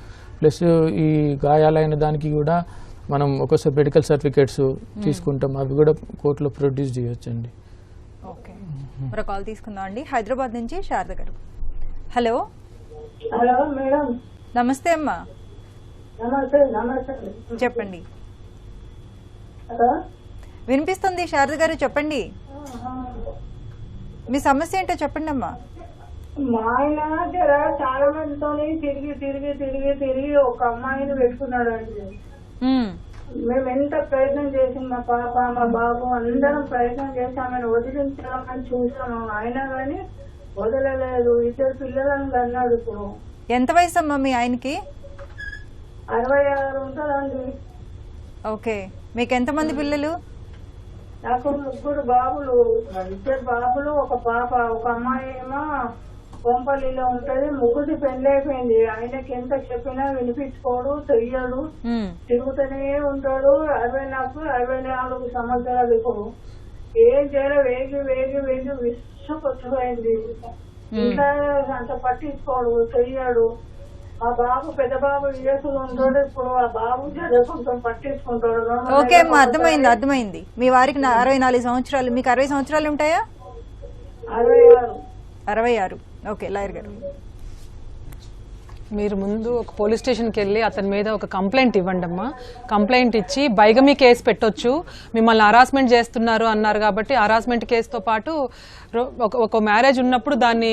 ప్లస్ ఈ గాయాలైన దానికి కూడా మనం ఒక్కోసారి మెడికల్ సర్టిఫికేట్స్ తీసుకుంటాం, అవి కూడా కోర్టులో ప్రొడ్యూస్ చేయొచ్చు అండి. ఓకే, మరో కాల్ తీసుకుందాం అండి. హైదరాబాద్ నుంచి శారద గారు. Hello hello madam. నమస్తే అమ్మా. నమస్తే. నమస్తే చెప్పండి. హలో వినిపిస్తుంది శారద గారు, చెప్పండి. మీ సమస్య ఏంటో చెప్పండి అమ్మా. మా ఆయన చాలా మందితో తిరిగి తిరిగి తిరిగి తిరిగి ఒక అమ్మాయిని పెట్టుకున్నాడు అండి. మేము ఎంత ప్రయత్నం చేసాం, మా పాప మా బాబు అందరం ప్రయత్నం చేసి ఆమెను వదిలించామని చూసాము, అయినా కానీ వదలలేదు. 2 పిల్లలను కన్నాడు. ఇప్పుడు ఎంత వయసు అమ్మా మీ ఆయనకి? 66 ఉంటుందండి. ఓకే, మీకు ఎంతమంది పిల్లలు? నాకు 3 బాబులు, 2 బాబులు, ఒక పాప. ఒక అమ్మాయి ఏమో కొంపల్లిలో ఉంటది, ముగ్గురు పెళ్లి అయిపోయింది. ఆయనకి ఎంత చెప్పినా వినిపించుకోడు, చెయ్యడు, తిరుగుతూనే ఉంటాడు. 64 సంవత్సరాలు. ఇప్పుడు ఏం చేయాలో వేగి వేగి వేగి విసుకొచ్చిపోయింది. ఇంకా అంత పట్టించుకోడు, చెయ్యడు. ఆ బాబు, పెద్ద బాబు విదేశంలో ఉంటాడు. ఇప్పుడు ఆ బాబు కొంచెం పట్టించుకుంటాడు. ఓకే అమ్మా, అర్థమైంది అర్థమైంది. మీ వారికి 64 సంవత్సరాలు, మీకు 60 సంవత్సరాలు ఉంటాయా? 66. ఓకే, లాయర్ గారు, మీరు ముందు ఒక పోలీస్ స్టేషన్కి వెళ్ళి అతని మీద ఒక కంప్లైంట్ ఇవ్వండి అమ్మా. కంప్లైంట్ ఇచ్చి బైగమీ కేసు పెట్టొచ్చు. మిమ్మల్ని హరాస్మెంట్ చేస్తున్నారు అన్నారు కాబట్టి హరాస్మెంట్ కేసుతో పాటు ఒక మ్యారేజ్ ఉన్నప్పుడు, దాన్ని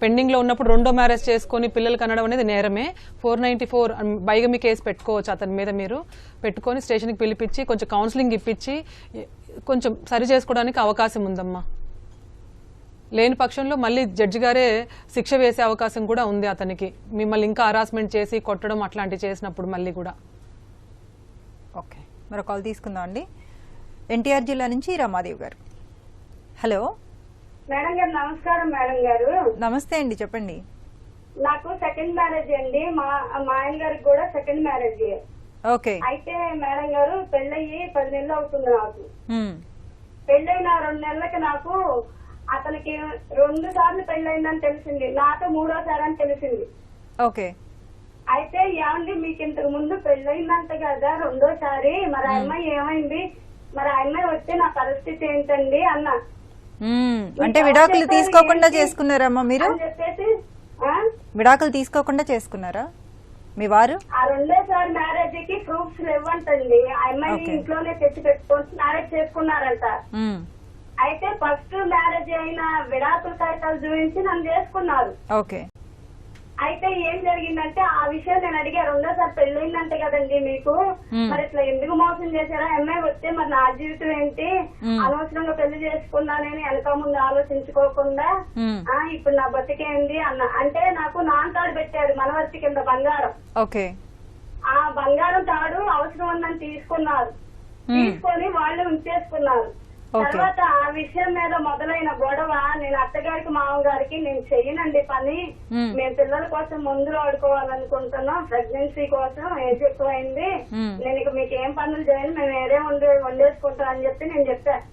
పెండింగ్లో ఉన్నప్పుడు 2వ మ్యారేజ్ చేసుకొని పిల్లలు కనడం అనేది నేరమే. 494 బైగమీ కేసు పెట్టుకోవచ్చు అతని మీద. మీరు పెట్టుకొని స్టేషన్కి పిలిపించి కొంచెం కౌన్సిలింగ్ ఇప్పించి కొంచెం సరి చేసుకోవడానికి అవకాశం ఉందమ్మా. లేని పక్షంలో మళ్ళీ జడ్జి గారే శిక్ష వేసే అవకాశం కూడా ఉంది అతనికి, మిమ్మల్ని ఇంకా హరాస్మెంట్ చేసి కొట్టడం అట్లాంటివి చేసినప్పుడు మళ్ళీ కూడా. ఓకే, మరో కాల్ తీసుకుందాం అండి. ఎన్టీఆర్ జిల్లా నుంచి రమాదేవి గారు. హలో మేడం గారు. నమస్కారం మేడం గారు. నమస్తే అండి, చెప్పండి. నాకు సెకండ్ మ్యారేజ్ అండి. మా ఆయన గారికి కూడా సెకండ్ మ్యారేజ్. ఓకే. అయితే మేడం గారు పెళ్ళయ్యి 10 నెలలు అవుతుంది నాకు. పెళ్ళైన 2 నెలలకి నాకు అతనికి 2 సార్లు పెళ్ళయిందని తెలిసింది. నాతో 3వసారి అని తెలిసింది. ఓకే. అయితే ఏమండి, మీకు ఇంతకు ముందు పెళ్ళయిందంట కదా 2వసారి, మరి ఆ అమ్మాయి ఏమైంది, మరి ఆ అమ్మాయి వస్తే నా పరిస్థితి ఏంటండి అన్నా. అంటే విడాకులు తీసుకోకుండా చేసుకున్నారమ్మా మీరు? చెప్పేసి విడాకులు తీసుకోకుండా చేసుకున్నారా మీ వారు? ఆ 2వసారి మ్యారేజ్ కి ప్రూఫ్స్ ఇవ్వంటండి. ఆ అమ్మాయి ఇంట్లోనే తెచ్చి పెట్టుకొని మ్యారేజ్ చేసుకున్నారంట. అయితే ఫస్ట్ మ్యారేజ్ అయిన విడాకుల కాగితాలు చూపించి నన్ను చేసుకున్నారు. ఓకే. అయితే ఏం జరిగిందంటే ఆ విషయం నేను అడిగా, రెండోసారి పెళ్ళయిందంటే కదండి మీకు, మరి ఇట్లా ఎందుకు మోసం చేశారా, అమ్మాయి వస్తే మరి నా జీవితం ఏంటి, అనవసరంగా పెళ్లి చేసుకున్నానని వెనక ముందు ఆలోచించుకోకుండా ఇప్పుడు నా బతికేంది అన్న. అంటే నాకు నాన్ తాడు పెట్టారు మనవర్తి కింద బంగారం. ఓకే. ఆ బంగారం తాడు అవసరం ఉందని తీసుకున్నారు, తీసుకొని వాళ్ళు ఉంచేసుకున్నారు. తర్వాత ఆ విషయం మీద మొదలైన గొడవ, నేను అత్తగారికి మామగారికి నేను చెయ్యనండి పని, మేము పిల్లల కోసం మందులు ఆడుకోవాలనుకుంటున్నాం, ప్రెగ్నెన్సీ కోసం ఏజ్ ఎక్కువైంది, నేను ఇక మీకు ఏం పనులు చేయను, మేము వేరే వండేసుకుంటాం అని చెప్పి నేను చెప్పాను.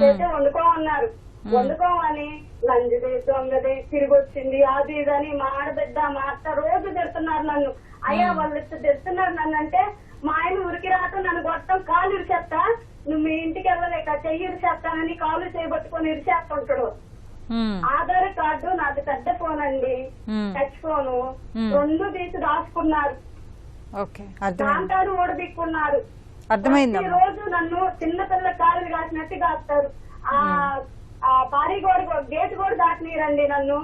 అయితే వండుకోమన్నారు. వండుకోమని లంజది దొంగది తిరిగి వచ్చింది అది ఇదని మా ఆడబిడ్డ మా అత్త రోజు తిడుతున్నారు నన్ను. అయ్యా వాళ్ళు తిడుతున్నారు నన్ను అంటే మా ఆయన ఉరికి రాక నన్ను కొట్టడం, కాలు ఇరిచేస్తా, నువ్వు మీ ఇంటికి వెళ్ళలేక చెయ్యి ఇరిచేస్తానని కాలు చేయబట్టుకొని ఇరిచేస్తుంటాడు. ఆధార్ కార్డు నాది పెద్ద ఫోన్ అండి, టచ్ ఫోను, 2 తీసి రాసుకున్నారు, దాంటారు ఓడదిక్కున్నారు. ఈ రోజు నన్ను చిన్నపిల్ల కాలు కాసినట్టు కాస్తారు. ఆ పారి గోడ గేట్ కూడా దాటినీరండి నన్ను.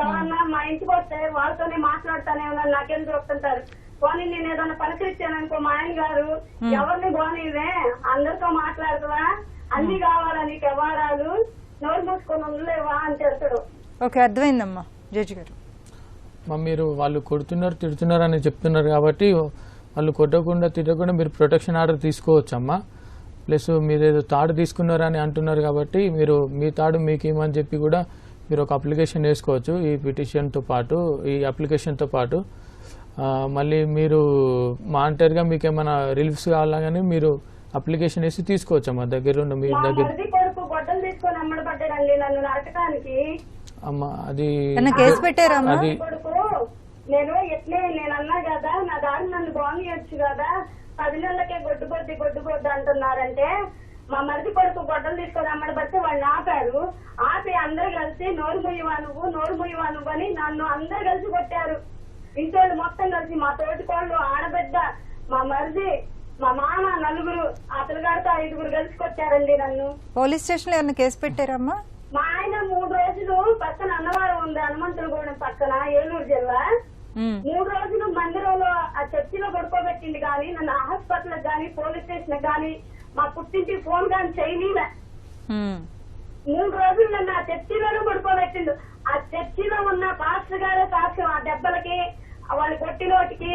ఎవరన్నా మా ఇంటికి వస్తే వాళ్ళతోనే మాట్లాడతానేమన్నా నాకేం చూస్తుంటారు. పోనీ నేను ఏదైనా పలకరించాననుకో మా ఆయన గారు, ఎవరిని పోనీవే అందరితో మాట్లాడుతావా, అన్ని కావాలా నీకు వ్యవహారాలు, నోరు మూసుకొని ఉండలేవా అని చెప్తాడు. ఓకే, అర్థమైందమ్మా. జడ్జి గారు మీరు వాళ్ళు కొడుతున్నారు తిడుతున్నారు అని చెప్తున్నారు కాబట్టి వాళ్ళు కొట్టకుండా తిట్టకుండా మీరు ప్రొటెక్షన్ ఆర్డర్ తీసుకోవచ్చమ్మా. ప్లస్ మీరు ఏదో తాడు తీసుకున్నారని అంటున్నారు కాబట్టి మీరు మీ తాడు మీకు ఏమని చెప్పి కూడా మీరు ఒక అప్లికేషన్ వేసుకోవచ్చు. ఈ పిటిషన్తో పాటు ఈ అప్లికేషన్తో పాటు మళ్ళీ మీరు మానిటర్గా మీకు ఏమైనా రిలీఫ్స్ కావాలని మీరు అప్లికేషన్ వేసి తీసుకోవచ్చు అమ్మా. దగ్గర ఉన్న మీ దగ్గర అమ్మా అది కేసు పెట్టారా? అది నేను ఎట్లే నేను అన్నా కదా నా దారి నన్ను బాగుండొచ్చు కదా, 10 నెలలకే గొడ్డు అంటున్నారంటే మా మరిది కొడుకు గొడ్డలు తీసుకొని అమ్మడబట్టి వాళ్ళు ఆపారు. ఆపి అందరు కలిసి నోరు ముయ్యవా నువ్వు అని నన్ను అందరు కలిసి కొట్టారు. ఇంట్లో మొత్తం కలిసి మా తోటికోళ్ళు, ఆడబిడ్డ, మా మరిది, మా మామ, 4 ఆ పిల్లగాడితో 5 కలిసి కొట్టారండి నన్ను. పోలీస్ స్టేషన్ లో ఏమన్నా కేసు పెట్టారమ్మా? మా ఆయన 3 రోజులు పక్కన అన్నవరం ఉంది హనుమంతులగూడెం పక్కన ఏలూరు జిల్లా, 3 రోజులు మందిరంలో ఆ చర్చిలో పడుకోబెట్టింది కానీ నన్ను హాస్పిటల్ గాని పోలీస్ స్టేషన్ గాని మా పుట్టింటికి ఫోన్ గాని చేయలే. 3 రోజులు నన్ను ఆ చర్చిలోనే పడుకోబెట్టిండు. ఆ చర్చిలో ఉన్న పాస్టర్ గారే సాక్ష్యం, ఆ దెబ్బలకి వాళ్ళు కొట్టినోటికి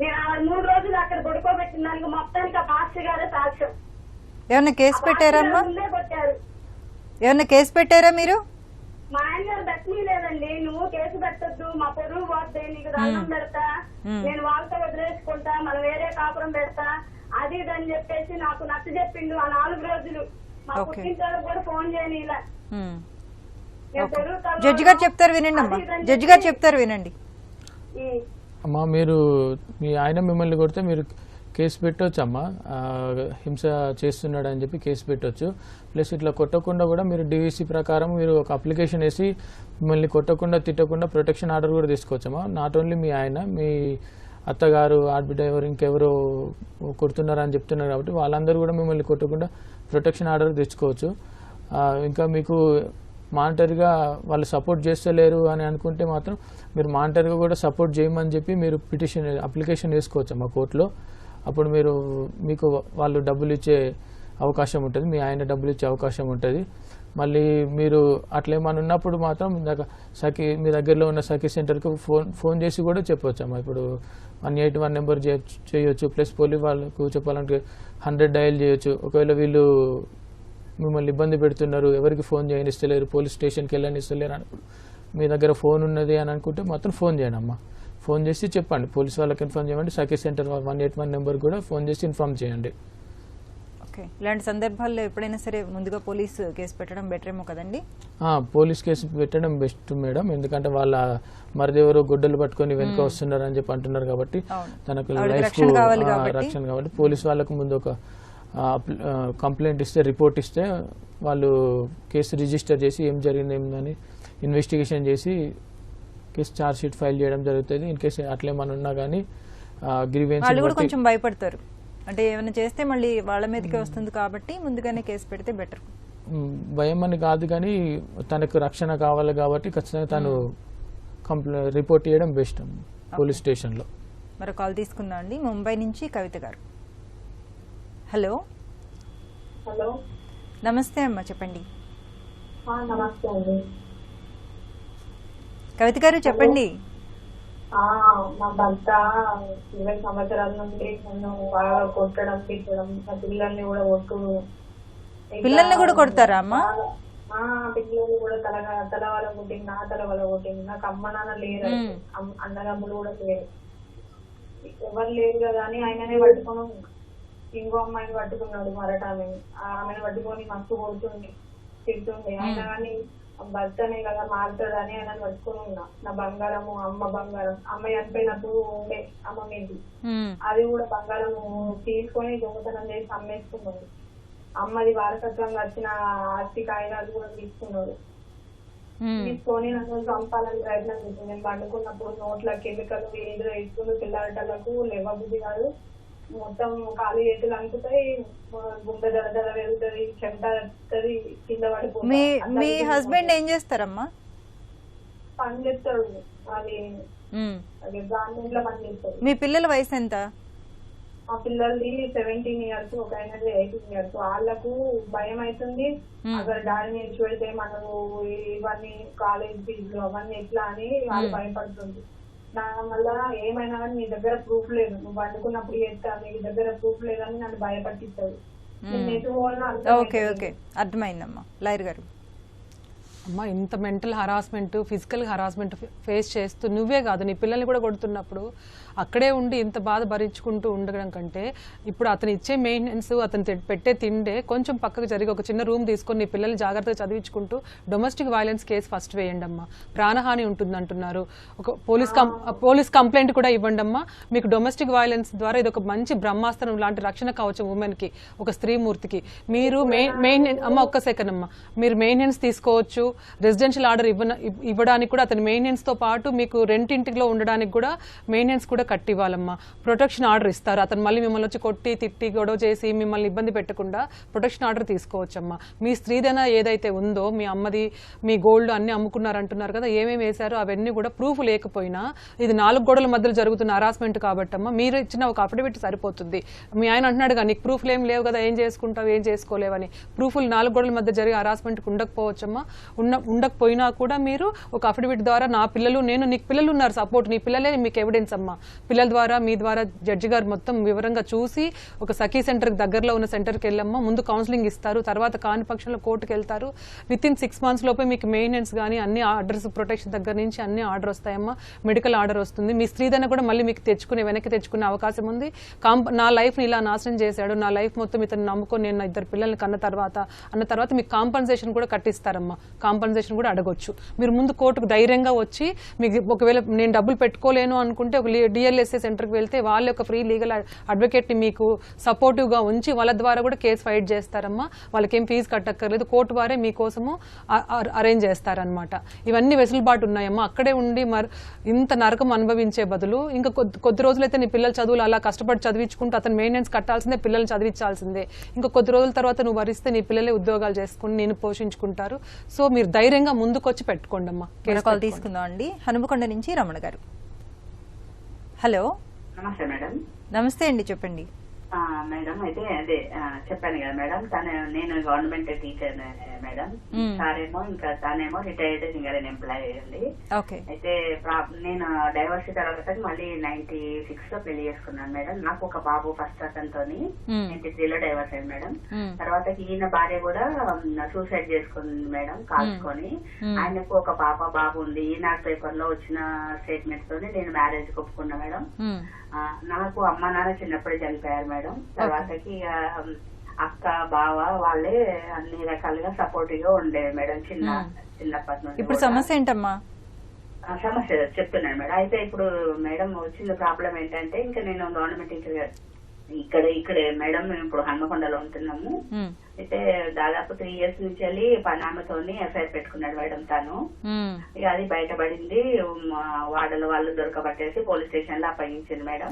నేను 3 రోజులు అక్కడ పడుకోబెట్టిన దానికి మొత్తానికి ఆ పాస్టర్ గారే సాక్ష్యం. ఏమన్నా కేసు పెట్టారమ్మా? కొట్టారు. ఏమన్నా కేసు పెట్టారా మీరు? మా ఆయన గారు పెట్టనీ లేదండి, నువ్వు కేసు పెట్టద్దు, మా పొరుగు పోతే నీకు దండం పెడతా, నేను వాళ్ళతో వదిలేసుకుంటా, మనం వేరే కాపురం పెడతా, అది ఇదని చెప్పేసి నాకు నచ్చ చెప్పిండు. ఆ 4 రోజులు మా పుట్టింటి కూడా ఫోన్ చేయని ఇలా. జడ్జి గారు చెప్తారు వినండి అమ్మా. జడ్జి గారు చెప్తారు వినండి. అమ్మా మీరు మీ ఆయన మిమ్మల్ని కొడితే మీరు కేసు పెట్టవచ్చు అమ్మా, హింస చేస్తున్నాడు అని చెప్పి కేసు పెట్టవచ్చు. ప్లస్ ఇట్లా కొట్టకుండా కూడా మీరు డివిసి ప్రకారం మీరు ఒక అప్లికేషన్ వేసి మిమ్మల్ని కొట్టకుండా తిట్టకుండా ప్రొటెక్షన్ ఆర్డర్ కూడా తీసుకోవచ్చమ్మా. నాట్ ఓన్లీ మీ ఆయన, మీ అత్తగారు, ఆడబిడ్డ ఎవరు ఇంకెవరో కొడుతున్నారు అని చెప్తున్నారు కాబట్టి వాళ్ళందరూ కూడా మిమ్మల్ని కొట్టకుండా ప్రొటెక్షన్ ఆర్డర్ తెచ్చుకోవచ్చు. ఇంకా మీకు మానిటర్గా వాళ్ళు సపోర్ట్ చేస్తలేరు అని అనుకుంటే మాత్రం మీరు మానిటర్గా కూడా సపోర్ట్ చేయమని చెప్పి మీరు పిటిషన్ అప్లికేషన్ వేసుకోవచ్చు మా కోర్టులో. అప్పుడు మీకు వాళ్ళు డబ్బులు ఇచ్చే అవకాశం ఉంటుంది, మీ ఆయన డబ్బులు ఇచ్చే అవకాశం ఉంటుంది. మళ్ళీ మీరు అట్లేమని ఉన్నప్పుడు మాత్రం మీ దగ్గరలో ఉన్న సఖీ సెంటర్కి ఫోన్ చేసి కూడా చెప్పవచ్చు అమ్మా. ఇప్పుడు 181 నెంబర్ చేయొచ్చు. ప్లస్ పోలీస్ వాళ్ళకు చెప్పాలంటే 100 డయల్ చేయొచ్చు. ఒకవేళ వీళ్ళు మిమ్మల్ని ఇబ్బంది పెడుతున్నారు, ఎవరికి ఫోన్ చేయనిస్తలేరు, పోలీస్ స్టేషన్కి వెళ్ళనిస్తలేరు అనుకుంటు మీ దగ్గర ఫోన్ ఉన్నది అని అనుకుంటే మాత్రం ఫోన్ చేయండి అమ్మా. ఫోన్ చేసి చెప్పండి, పోలీస్ వాళ్ళకి ఇన్ఫార్మ్ చేయండి. సఖీ సెంటర్ 181 నెంబర్ కూడా ఫోన్ చేసి ఇన్ఫార్మ్ చేయండి. ఓకే, ఇలాంటి సందర్భాల్లో ఎప్పుడైనా సరే ముందుగా పోలీసు కేసు పెట్టడం బెటర్ ఏమో కదండి? పోలీస్ కేసు పెట్టడం బెస్ట్ మేడం, ఎందుకంటే వాళ్ళ మరిదెవరో గుడ్డలు పట్టుకొని వెనుక వస్తున్నారు అని చెప్పి అంటున్నారు కాబట్టి తనకు లైఫ్ రక్షణ కాబట్టి పోలీస్ వాళ్ళకు ముందు ఒక కంప్లైంట్ ఇస్తే, రిపోర్ట్ ఇస్తే వాళ్ళు కేసు రిజిస్టర్ చేసి ఏం జరిగింది ఏమని ఇన్వెస్టిగేషన్ చేసి కేసు ఛార్జ్ షీట్ ఫైల్ చేయడం జరుగుతుంది. ఇన్ కేసు అట్లేమన్నా ఉన్నా కానీ గ్రీవెన్స్ వాళ్ళు కూడా కొంచెం భయపడతారు, అంటే ఏమైనా చేస్తే మళ్ళీ వాళ్ళ మీదకే వస్తుంది కాబట్టి ముందుగానే కేసు పెడితే బెటర్. భయం అని కాదు కానీ తనకు రక్షణ కావాలి కాబట్టి ఖచ్చితంగా తను రిపోర్ట్ చేయడం బెస్ట్ అమ్మ పోలీస్ స్టేషన్లో. మరో కాల్ తీసుకుందాం అండి. ముంబై నుంచి కవిత గారు. హలో. హలో, నమస్తే అమ్మా, చెప్పండి. నమస్తే అండి. కవిత గారు చెప్పండి. మా భర్త 20 సంవత్సరాల నుండి నన్ను బాగా కొట్టడం, తిట్టడం, మా పిల్లల్ని కూడా కొట్టుడు. పిల్లల్ని కూడా కొడతారా అమ్మా? పిల్లల్ని కూడా తల వల కొట్టింది, నా తల వల కొట్టింది. నాకు అమ్మ నాన్న లేరు, అన్నదమ్ములు కూడా లేరు, ఎవరు లేరు కదా అని ఆయననే పట్టుకొని ఇంకో అమ్మాయిని పట్టుకున్నాడు మరటామె. ఆమెను పట్టుకొని మస్తు కొడుతుంది, తిడుతుంది. ఆయన కానీ భర్తనే కదా మారుతాడని ఆయన పట్టుకుని ఉన్నా. నా బంగారము, అమ్మ బంగారం, అమ్మ చనిపోయినప్పుడు ఉండే అమ్మ మీది, అది కూడా బంగారము తీసుకొని దొంగతనం చేసి అమ్మేసుకున్నాడు. అమ్మది వారసత్వంగా వచ్చిన ఆస్తి కాగితాలు కూడా తీసుకున్నాడు. తీసుకొని నన్ను చంపాలని ప్రయత్నం చేసింది. నేను పండుకున్నప్పుడు నోట్ల కెమికల్ ఏదో వేసుకుని పిల్లలకు లేవబుద్ధి కాదు, మొత్తం కాలు చేతులు అనుకుతాయి, గుండె దడ వెళ్తుంది, చెమట వస్తుంది, కింద పడిపోతుంది. మీ హస్బెండ్ ఏం చేస్తారమ్మా? పని చేస్తాడు, అది గవర్నమెంట్ లో పని చేస్తాడు. మీ పిల్లల వయసు ఎంత? మా పిల్లలది 17 years, ఒక ఆయనది 18 years. వాళ్ళకు భయం అవుతుంది, అక్కడ డాడీ నేర్చి పెడితే మనకు ఇవన్నీ కాలేజ్ ఫీజులు అవన్నీ ఎట్లా అని వాళ్ళు భయపడుతుంది. నా వల్ల ఏమైనా కానీ నీ దగ్గర ప్రూఫ్ లేదు, నువ్వు పండుకున్నప్పుడు చేస్తా, నీ దగ్గర ప్రూఫ్ లేదని నన్ను భయపట్టిస్తాడు. నేను ఎటు పోవాలని ఓకే ఓకే, అర్థమైందమ్మా. లాయర్ గారు. అమ్మ, ఇంత mental harassment, physical harassment face చేస్తూ నువ్వే కాదు నీ పిల్లల్ని కూడా కొడుతున్నప్పుడు అక్కడే ఉండి ఇంత బాధ భరించుకుంటూ ఉండడం కంటే ఇప్పుడు అతను ఇచ్చే మెయింటెనెన్స్, అతను పెట్టే తిండే కొంచెం పక్కకు జరిగి ఒక చిన్న రూమ్ తీసుకొని నీ పిల్లల్ని జాగ్రత్తగా చదివించుకుంటూ డొమెస్టిక్ వైలెన్స్ కేసు ఫస్ట్ వేయండి అమ్మా. ప్రాణహాని ఉంటుంది అంటున్నారు, ఒక పోలీస్ కంప్లైంట్ కూడా ఇవ్వండి అమ్మా. మీకు డొమెస్టిక్ వైలెన్స్ ద్వారా ఇది ఒక మంచి బ్రహ్మాస్త్రం లాంటి రక్షణ కవచం ఉమెన్ కి, ఒక స్త్రీమూర్తికి. మీరు మెయింటెనెన్స్ అమ్మ, ఒక్క సెకండ్ అమ్మా, మీరు మెయింటెనెన్స్ తీసుకోవచ్చు. రెసిడెన్షియల్ ఆర్డర్ ఇవ్వడానికి కూడా అతని మెయింటెనెన్స్ తో పాటు మీకు రెంటింటిలో ఉండడానికి కూడా మెయింటెనెన్స్ కూడా కట్టివ్వాలమ్మా. ప్రొటెక్షన్ ఆర్డర్ ఇస్తారు, అతను మళ్ళీ మిమ్మల్ని వచ్చి కొట్టి తిట్టి గొడవ చేసి మిమ్మల్ని ఇబ్బంది పెట్టకుండా ప్రొటెక్షన్ ఆర్డర్ తీసుకోవచ్చమ్మా. మీ స్త్రీదన ఏదైతే ఉందో, మీ అమ్మది, మీ గోల్డ్ అన్ని అమ్ముకున్నారంటున్నారు కదా, ఏమేమి వేశారో అవన్నీ కూడా ప్రూఫ్ లేకపోయినా ఇది 4 గోడల మధ్యలో జరుగుతున్న హరాస్మెంట్ కాబట్టి అమ్మా, మీరు ఇచ్చిన ఒక అఫిడవిట్ సరిపోతుంది. మీ ఆయన అంటున్నాడు కదా, నీకు ప్రూఫ్లు ఏం లేవు కదా, ఏం చేసుకుంటావు, ఏం చేసుకోలేవని. ప్రూఫ్లు 4 గోడల మధ్య జరిగే హరాస్మెంట్ ఉండకపోవచ్చమ్మా. ఉండకపోయినా కూడా మీరు ఒక అఫిడవిట్ ద్వారా, నా పిల్లలు, నేను, నీకు పిల్లలు ఉన్నారు సపోర్ట్, నీ పిల్లలే మీకు ఎవిడెన్స్ అమ్మా. పిల్లల ద్వారా, మీ ద్వారా జడ్జి గారు మొత్తం వివరంగా చూసి ఒక సఖీ సెంటర్ దగ్గరలో ఉన్న సెంటర్కి వెళ్ళమ్మా. ముందు కౌన్సిలింగ్ ఇస్తారు, తర్వాత కాని పక్షంలో కోర్టుకు వెళ్తారు. విత్ ఇన్ 6 months లోపే మీకు మెయింటెనెన్స్ కానీ అన్ని ఆర్డర్స్, ప్రొటెక్షన్ దగ్గర నుంచి అన్ని ఆర్డర్ వస్తాయమ్మా. మెడికల్ ఆర్డర్ వస్తుంది. మీ స్త్రీదన కూడా మళ్ళీ మీకు వెనక్కి తెచ్చుకునే అవకాశం ఉంది. నా లైఫ్ని ఇలా నాశనం చేశాడు, నా లైఫ్ మొత్తం ఇతను నమ్ముకొని నేను 2 పిల్లల్ని కన్న తర్వాత మీకు కాంపన్సేషన్ కూడా కట్టిస్తారమ్మా. కాంపన్సేషన్ కూడా అడగొచ్చు. మీరు ముందు కోర్టుకు ధైర్యంగా వచ్చి, మీకు ఒకవేళ నేను డబ్బులు పెట్టుకోలేను అనుకుంటే ఒక డిఎల్ఎస్ఏ సెంటర్కి వెళ్తే వాళ్ళ యొక్క ఫ్రీ లీగల్ అడ్వకేట్ని మీకు సపోర్టివ్గా ఉంచి వాళ్ళ ద్వారా కూడా కేసు ఫైట్ చేస్తారమ్మా. వాళ్ళకేం ఫీజు కట్టక్కర్లేదు, కోర్టు వారే మీకోసము అరేంజ్ చేస్తారనమాట. ఇవన్నీ వెసులుబాటు ఉన్నాయమ్మా. అక్కడే ఉండి ఇంత నరకం అనుభవించే బదులు ఇంకా కొద్ది రోజులైతే నీ పిల్లల చదువులు అలా కష్టపడి చదివించుకుంటూ అతను మెయింటెనెన్స్ కట్టాల్సిందే, పిల్లల్ని చదివించాల్సిందే. ఇంకా కొద్ది రోజుల తర్వాత నువ్వు వరిస్తే నీ పిల్లలే ఉద్యోగాలు చేసుకుని నేను పోషించుకుంటారు. సో మీరు ధైర్యంగా ముందుకొచ్చి పెట్టుకోండి అమ్మా. కాల్ తీసుకుందాం అండి. హనుమకొండ నుంచి రమణ గారు. హలో. నమస్తే మేడం. నమస్తే అండి, చెప్పండి. మేడం, అయితే అదే చెప్పాను కదా మేడం, నేను గవర్నమెంట్ టీచర్ మేడం. సారేమో తనేమో రిటైర్డ్ సింగల్ ఎంప్లాయీ అండి. అయితే నేను డైవర్సిటీ తర్వాత మళ్ళీ 96 లో పెళ్లి చేసుకున్నాను మేడం. నాకు ఒక బాబు ఫస్ట్ అతనితో 93 లో డైవర్స్ అయింది మేడం. తర్వాత ఈయన భార్య కూడా సూసైడ్ చేసుకుంది మేడం, కాల్చుకొని. ఆయనకు ఒక బాబు ఉంది. ఈనాడు పేపర్ లో వచ్చిన స్టేట్మెంట్ తోని నేను మ్యారేజ్ ఒప్పుకున్నా మేడం. నాకు అమ్మ నాన్న చిన్నప్పుడే చనిపోయారు మేడం. తర్వాతకి అక్క బావ వాళ్ళే అన్ని రకాలుగా సపోర్టివ్ గా ఉండేవి మేడం చిన్నప్పటి నుండి. ఇప్పుడు సమస్య ఏంటమ్మా? సమస్య చెప్తున్నాను మేడం. అయితే ఇప్పుడు మేడం వచ్చిన ప్రాబ్లం ఏంటంటే, ఇంకా నేను గవర్నమెంట్ టీచర్ ఇక్కడే మేడం మేము ఇప్పుడు హన్మకొండలో ఉంటున్నాము. అయితే దాదాపు 3 years నుంచి వెళ్ళి పనామతోని ఎఫ్ఐఆర్ పెట్టుకున్నాడు మేడం తను. ఇక అది బయటపడింది, వాళ్ళు దొరకబట్టేసి పోలీస్ స్టేషన్ లో అప్పగించింది మేడం.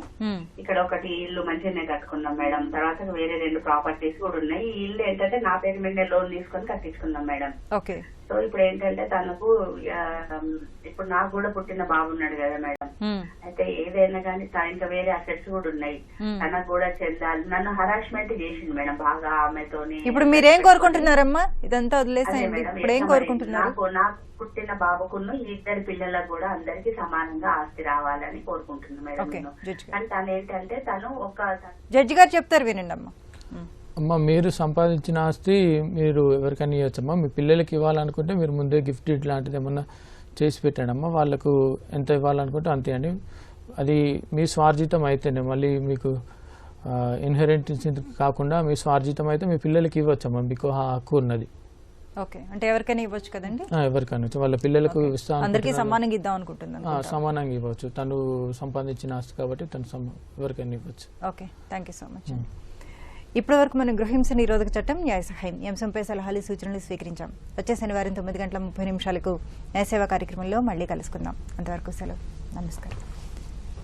ఇక్కడ ఒకటి ఇల్లు మంచిగానే కట్టుకున్నాం మేడం. తర్వాత వేరే 2 ప్రాపర్టీస్ కూడా ఉన్నాయి. ఈ ఇల్లు ఏంటంటే నా పేరు మీద లోన్ తీసుకొని కట్టించుకున్నాం మేడం. సో ఇప్పుడు ఏంటంటే తనకు ఇప్పుడు నాకు కూడా పుట్టిన బాబు ఉన్నాడు కదా మేడం. అయితే ఏదైనా కానీ ఇంకా వేరే అసెట్స్ కూడా ఉన్నాయి, తనకు కూడా చెందాలి. నన్ను హరాస్మెంట్ చేసింది మేడం బాగా ఆమెతోని. ఇప్పుడు మీరేం కోరుకుంటున్నారమ్మా? ఇదంతా వదిలేసేయండి, ఇప్పుడు ఏం కోరుకుంటున్నారు? నాకు పుట్టిన బాబుకున్న 2 పిల్లలకు కూడా అందరికి సమానంగా ఆస్తి రావాలని కోరుకుంటున్నాను మేడం. కానీ తను ఏంటంటే తను ఒక జడ్జి గారు చెప్తారు, వినండి అమ్మా. అమ్మ, మీరు సంపాదించిన ఆస్తి మీరు ఎవరికైనా ఇవ్వచ్చమ్మా. మీ పిల్లలకి ఇవ్వాలనుకుంటే మీరు ముందే గిఫ్ట్ లాంటిది ఏమన్నా చేసి పెట్టాడమ్మా. వాళ్ళకు ఎంత ఇవ్వాలనుకుంటే అంతే అండి. అది మీ స్వార్జితం అయితేనే, మళ్ళీ మీకు ఇన్హెరిటెన్స్ కాకుండా మీ స్వార్జితం అయితే మీ పిల్లలకి ఇవ్వచ్చమ్మా, మీకు హక్కు ఉన్నది. ఓకే, అంటే ఎవరికైనా ఇవ్వచ్చు కదండి? ఎవరికైనా వాళ్ళ పిల్లలకు అందరికీ సమానంగా ఇద్దాం అనుకుంటున్నాను. సమానంగా ఇవ్వచ్చు, తను సంపాదించిన ఆస్తి కాబట్టి తను ఎవరికైనా ఇవ్వచ్చు. Okay, thank you so much. ఇప్పటి వరకు మనం గృహహింస నిరోధక చట్టం, న్యాయ సహాయం ఈ అంశంపై సలహాలు, సూచనలు స్వీకరించాం. వచ్చే శనివారం 9 గంటల 30 నిమిషాలకు న్యాయ సేవా కార్యక్రమంలో మళ్ళీ కలుసుకుందాం. అంతవరకు సెలవు, నమస్కారం.